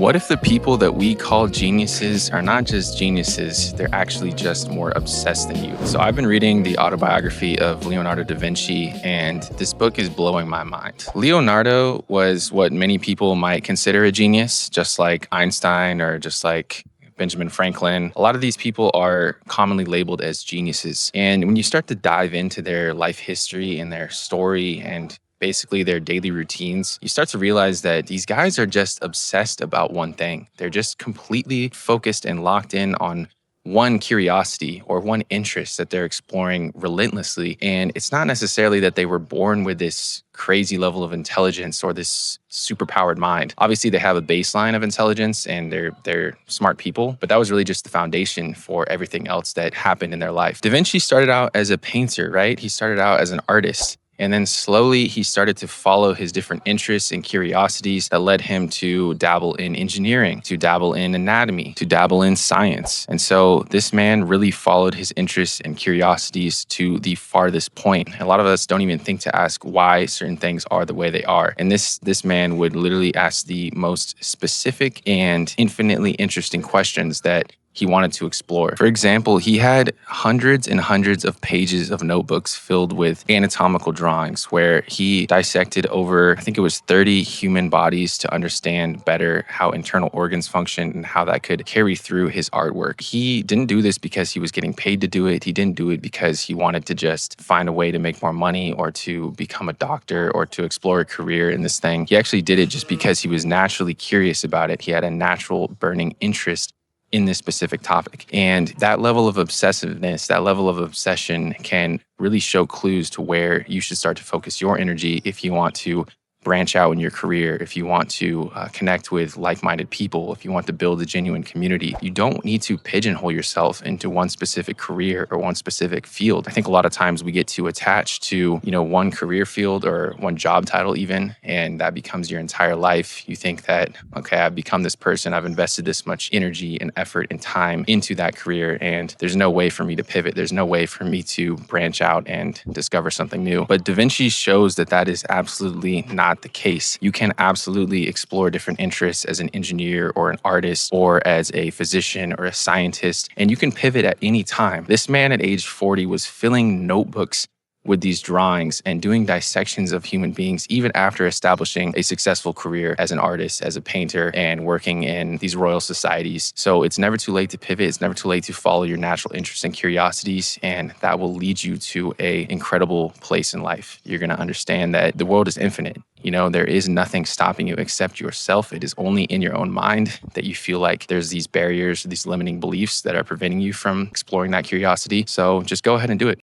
What if the people that we call geniuses are not just geniuses, they're actually just more obsessed than you? So I've been reading the autobiography of Leonardo da Vinci, and this book is blowing my mind. Leonardo was what many people might consider a genius, just like Einstein or just like Benjamin Franklin. A lot of these people are commonly labeled as geniuses. And when you start to dive into their life history and their story and basically their daily routines, you start to realize that these guys are just obsessed about one thing. They're just completely focused and locked in on one curiosity or one interest that they're exploring relentlessly. And it's not necessarily that they were born with this crazy level of intelligence or this superpowered mind. Obviously, they have a baseline of intelligence and they're smart people, but that was really just the foundation for everything else that happened in their life. Da Vinci started out as a painter, right? He started out as an artist. And then slowly he started to follow his different interests and curiosities that led him to dabble in engineering, to dabble in anatomy, to dabble in science. And so this man really followed his interests and curiosities to the farthest point. A lot of us don't even think to ask why certain things are the way they are. And this man would literally ask the most specific and infinitely interesting questions that he wanted to explore. For example, he had hundreds and hundreds of pages of notebooks filled with anatomical drawings where he dissected over, I think it was 30 human bodies to understand better how internal organs function and how that could carry through his artwork. He didn't do this because he was getting paid to do it. He didn't do it because he wanted to just find a way to make more money or to become a doctor or to explore a career in this thing. He actually did it just because he was naturally curious about it. He had a natural burning interest in this specific topic. And that level of obsessiveness, that level of obsession can really show clues to where you should start to focus your energy if you want to branch out in your career, if you want to connect with like-minded people, if you want to build a genuine community. You don't need to pigeonhole yourself into one specific career or one specific field. I think a lot of times we get too attached to, one career field or one job title even, and that becomes your entire life. You think that, okay, I've become this person, I've invested this much energy and effort and time into that career, and there's no way for me to pivot. There's no way for me to branch out and discover something new. But Da Vinci shows that that is absolutely not the case. You can absolutely explore different interests as an engineer or an artist or as a physician or a scientist, and you can pivot at any time. This man at age 40 was filling notebooks with these drawings and doing dissections of human beings, even after establishing a successful career as an artist, as a painter, and working in these royal societies. So it's never too late to pivot. It's never too late to follow your natural interests and curiosities, and that will lead you to an incredible place in life. You're going to understand that the world is infinite. There is nothing stopping you except yourself. It is only in your own mind that you feel like there's these barriers, these limiting beliefs that are preventing you from exploring that curiosity. So just go ahead and do it.